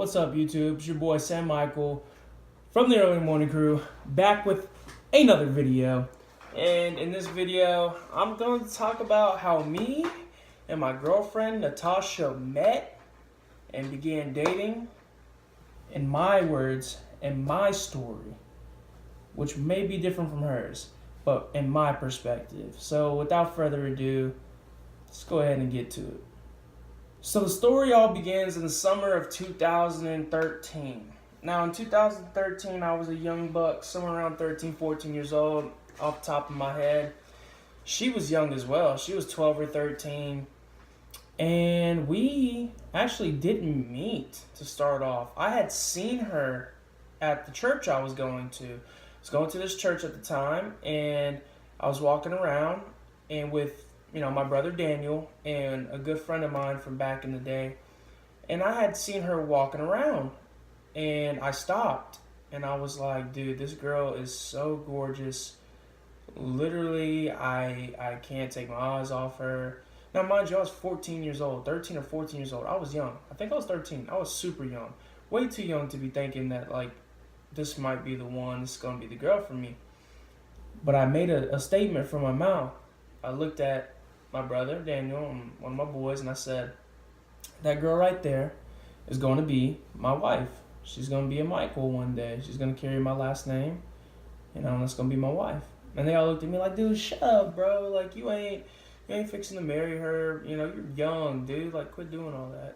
What's up, YouTube? It's your boy Sam Michael from the Early Morning Crew, back with another video. And in this video, I'm going to talk about how me and my girlfriend Natasha met and began dating, in my words and my story, which may be different from hers, but in my perspective. So without further ado, let's go ahead and get to it. So the story all begins in the summer of 2013. Now in 2013, I was a young buck, somewhere around 13, 14 years old, off the top of my head. She was young as well. She was 12 or 13. And we actually didn't meet to start off. I had seen her at the church I was going to. I was going to this church at the time, and I was walking around and with my brother Daniel and a good friend of mine from back in the day. And I had seen her walking around, and I stopped and I was like, dude, this girl is so gorgeous. Literally, I can't take my eyes off her. Now, mind you, I was 14 years old, 13 or 14 years old. I was young. I think I was 13. I was super young. Way too young to be thinking that, like, this might be the one. This is going to be the girl for me. But I made a statement from my mouth. I looked at my brother, Daniel, and one of my boys, and I said, that girl right there is going to be my wife. She's going to be a Michael one day. She's going to carry my last name, and that's going to be my wife. And they all looked at me like, dude, shut up, bro. Like, you ain't fixing to marry her. You're young, dude. Like, quit doing all that.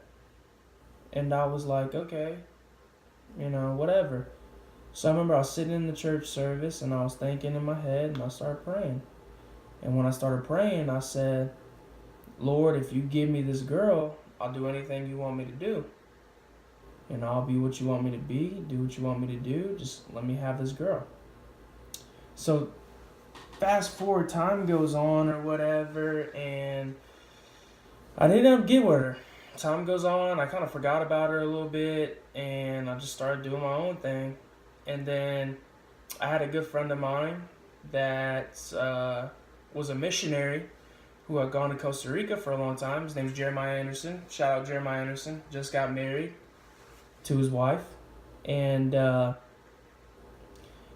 And I was like, okay, whatever. So I remember I was sitting in the church service, and I was thinking in my head, and I started praying. And when I started praying, I said, Lord, if you give me this girl, I'll do anything you want me to do. I'll be what you want me to be, do what you want me to do. Just let me have this girl. So fast forward, time goes on or whatever, and I didn't end up getting with her. Time goes on, I kind of forgot about her a little bit, and I just started doing my own thing. And then I had a good friend of mine that was a missionary who had gone to Costa Rica for a long time. His name's Jeremiah Anderson. Shout out Jeremiah Anderson. Just got married to his wife. And I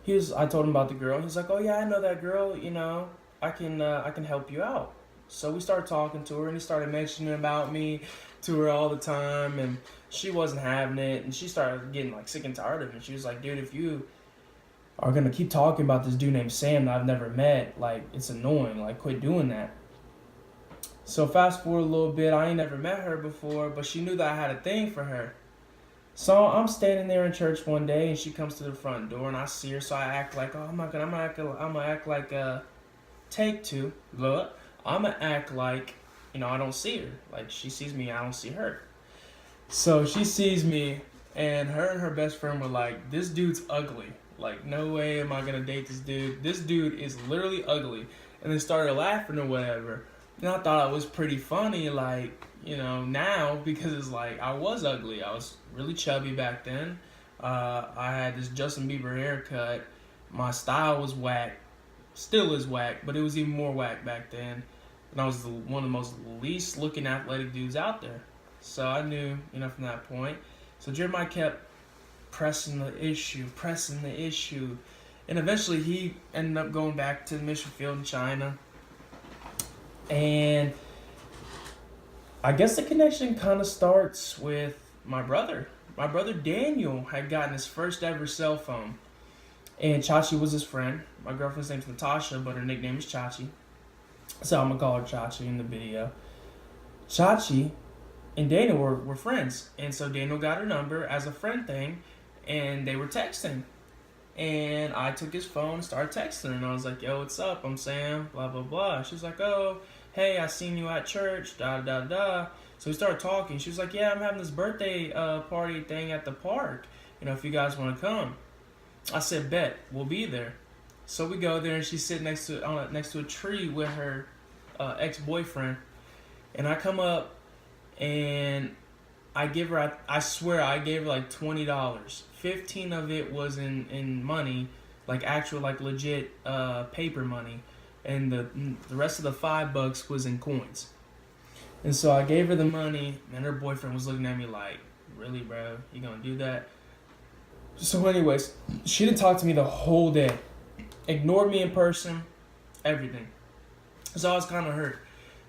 told him about the girl. He's like, oh yeah, I know that girl, I can help you out. So we started talking to her, and he started mentioning about me to her all the time, and she wasn't having it, and she started getting like sick and tired of it. She was like, dude, if you are gonna keep talking about this dude named Sam that I've never met, like, it's annoying, like, quit doing that. So fast forward a little bit, I ain't never met her before, but she knew that I had a thing for her. So I'm standing there in church one day, and she comes to the front door, and I see her, so I act like, oh, I'm gonna act like take two. Look, I'm gonna act like, I don't see her. Like, she sees me, I don't see her. So she sees me, and her best friend were like, this dude's ugly. Like, no way am I gonna date this dude. This dude is literally ugly. And they started laughing or whatever. And I thought it was pretty funny, like, now, because it's like, I was ugly. I was really chubby back then. I had this Justin Bieber haircut. My style was whack. Still is whack, but it was even more whack back then. And I was one of the most least looking athletic dudes out there. So I knew, from that point. So Jeremiah kept pressing the issue. And eventually he ended up going back to the mission field in China. And I guess the connection kind of starts with my brother. My brother Daniel had gotten his first ever cell phone. And Chachi was his friend. My girlfriend's name's Natasha, but her nickname is Chachi. So I'm going to call her Chachi in the video. Chachi and Daniel were friends. And so Daniel got her number as a friend thing. And they were texting. And I took his phone and started texting her. And I was like, yo, what's up? I'm Sam, blah, blah, blah. She was like, oh, hey, I seen you at church, da, da, da. So we started talking. She was like, yeah, I'm having this birthday party thing at the park. If you guys want to come. I said, bet, we'll be there. So we go there, and she's sitting next to a tree with her ex-boyfriend. And I come up, and I give her, I swear, I gave her like $20. 15 of it was in money, like actual, like legit paper money. And the rest of the $5 was in coins. And so I gave her the money, and her boyfriend was looking at me like, really, bro? You gonna do that? So, anyways, she didn't talk to me the whole day. Ignored me in person, everything. So I was kind of hurt.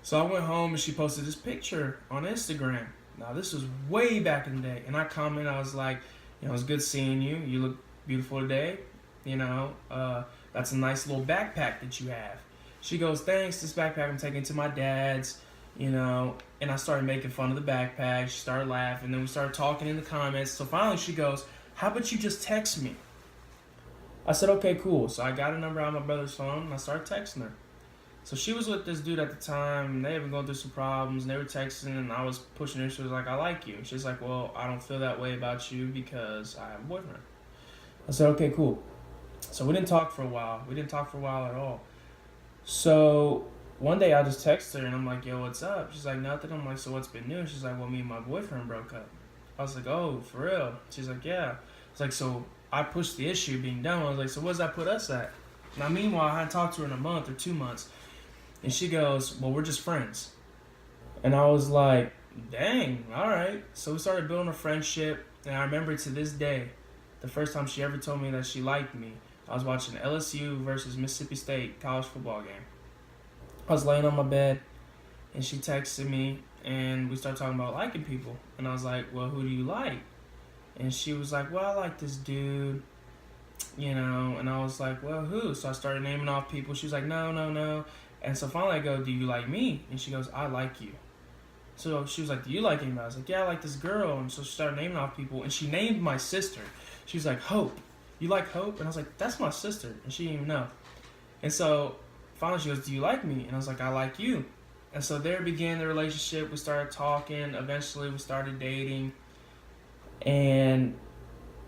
So I went home and she posted this picture on Instagram. Now this was way back in the day, and I commented. I was like, it's good seeing you. You look beautiful today. That's a nice little backpack that you have. She goes, thanks. This backpack I'm taking to my dad's. And I started making fun of the backpack. She started laughing. Then we started talking in the comments. So finally she goes, how about you just text me? I said, okay, cool. So I got a number out of my brother's phone and I started texting her. So she was with this dude at the time, and they had been going through some problems, and they were texting, and I was pushing her. She was like, I like you. She's like, well, I don't feel that way about you because I have a boyfriend. I said, okay, cool. So we didn't talk for a while. We didn't talk for a while at all. So one day I just texted her, and I'm like, yo, what's up? She's like, nothing. I'm like, so what's been new? She's like, well, me and my boyfriend broke up. I was like, oh, for real? She's like, yeah. It's like, so I pushed the issue being done. I was like, so what does that put us at? Now, meanwhile, I hadn't talked to her in a month or 2 months. And she goes, well, we're just friends. And I was like, dang, all right. So we started building a friendship. And I remember to this day, the first time she ever told me that she liked me, I was watching LSU versus Mississippi State college football game. I was laying on my bed, and she texted me, and we started talking about liking people. And I was like, well, who do you like? And she was like, well, I like this dude, And I was like, well, who? So I started naming off people. She was like, no. And so finally I go, do you like me? And she goes, I like you. So she was like, do you like anybody? I was like, yeah, I like this girl. And so she started naming off people. And she named my sister. She was like, Hope. You like Hope? And I was like, that's my sister. And she didn't even know. And so finally she goes, do you like me? And I was like, I like you. And so there began the relationship. We started talking. Eventually we started dating.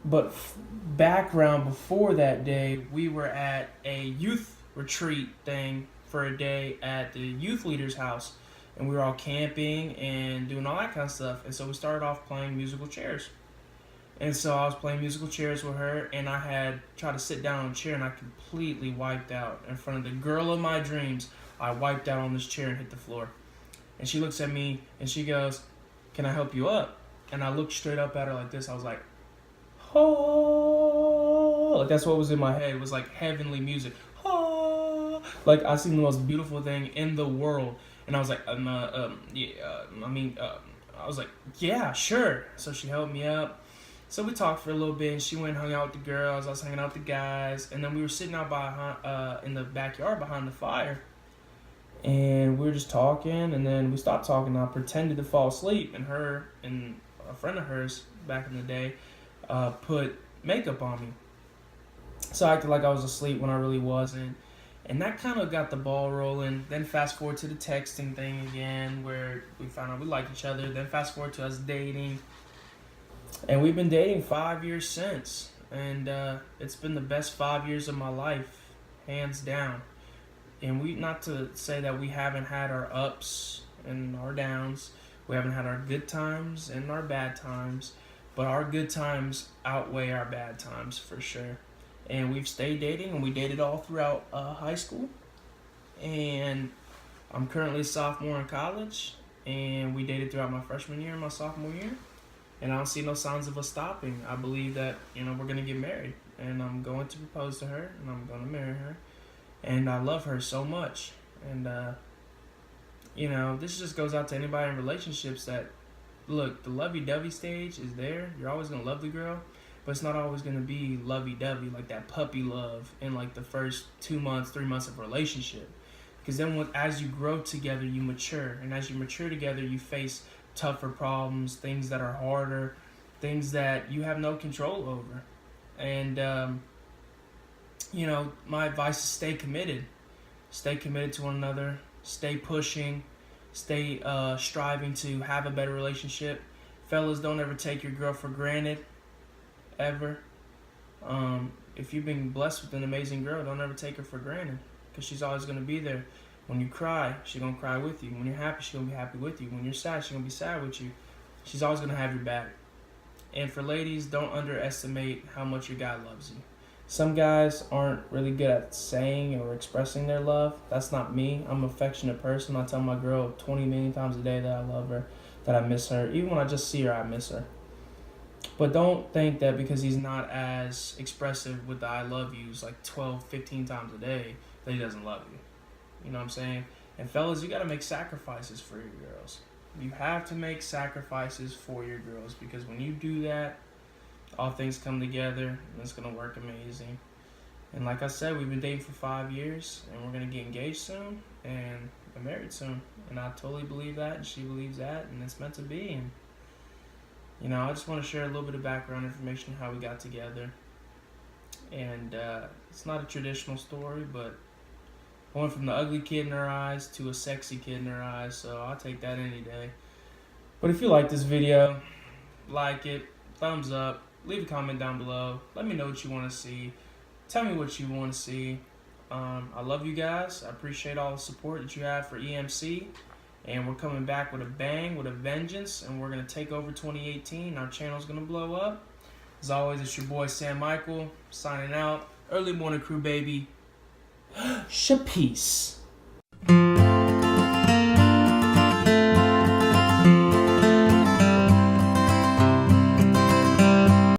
But background before that day, we were at a youth retreat thing for a day at the youth leader's house, and we were all camping and doing all that kind of stuff. And so we started off playing musical chairs. And so I was playing musical chairs with her, and I had tried to sit down on a chair, and I completely wiped out in front of the girl of my dreams. I wiped out on this chair and hit the floor. And she looks at me and she goes, can I help you up? And I looked straight up at her like this. I was like, oh, like that's what was in my head. It was like heavenly music. Oh, like I seen the most beautiful thing in the world, and I was like, I was like, yeah, sure. So she helped me up. So we talked for a little bit, and she went and hung out with the girls. I was hanging out with the guys, and then we were sitting out in the backyard behind the fire, and we were just talking. And then we stopped talking. And I pretended to fall asleep, and her and a friend of hers back in the day put makeup on me. So I acted like I was asleep when I really wasn't. And that kind of got the ball rolling. Then fast forward to the texting thing again, where we found out we like each other. Then fast forward to us dating. And we've been dating 5 years since. And it's been the best 5 years of my life, hands down. And not to say that we haven't had our ups and our downs. We haven't had our good times and our bad times. But our good times outweigh our bad times for sure. And we've stayed dating, and we dated all throughout high school. And I'm currently a sophomore in college, and we dated throughout my freshman year and my sophomore year. And I don't see no signs of us stopping. I believe that, we're going to get married. And I'm going to propose to her, and I'm going to marry her. And I love her so much. And, this just goes out to anybody in relationships that, look, the lovey-dovey stage is there. You're always going to love the girl. But it's not always going to be lovey-dovey, like that puppy love in like the first 2 months, 3 months of a relationship. Because then as you grow together, you mature. And as you mature together, you face tougher problems, things that are harder, things that you have no control over. And, my advice is stay committed. Stay committed to one another. Stay pushing. Stay striving to have a better relationship. Fellas, don't ever take your girl for granted. Ever. If you've been blessed with an amazing girl, don't ever take her for granted, because she's always going to be there. When you cry, she's going to cry with you. When you're happy, she's going to be happy with you. When you're sad, she's going to be sad with you. She's always going to have your back. And for ladies, don't underestimate how much your guy loves you. Some guys aren't really good at saying or expressing their love. That's not me. I'm an affectionate person. I tell my girl 20 million times a day that I love her, that I miss her. Even when I just see her, I miss her. But don't think that because he's not as expressive with the I love yous like 12, 15 times a day that he doesn't love you. You know what I'm saying? And fellas, you got to make sacrifices for your girls. You have to make sacrifices for your girls because when you do that, all things come together and it's going to work amazing. And like I said, we've been dating for 5 years and we're going to get engaged soon and get married soon. And I totally believe that and she believes that and it's meant to be. And, you know, I just want to share a little bit of background information how we got together. And it's not a traditional story, but I went from the ugly kid in her eyes to a sexy kid in her eyes, so I'll take that any day. But if you like this video, like it, thumbs up, leave a comment down below. Let me know what you want to see. Tell me what you want to see. I love you guys. I appreciate all the support that you have for EMC. And we're coming back with a bang, with a vengeance, and we're going to take over 2018. Our channel's going to blow up. As always, it's your boy Sam Michael, signing out. Early Morning Crew, baby. Shapeace.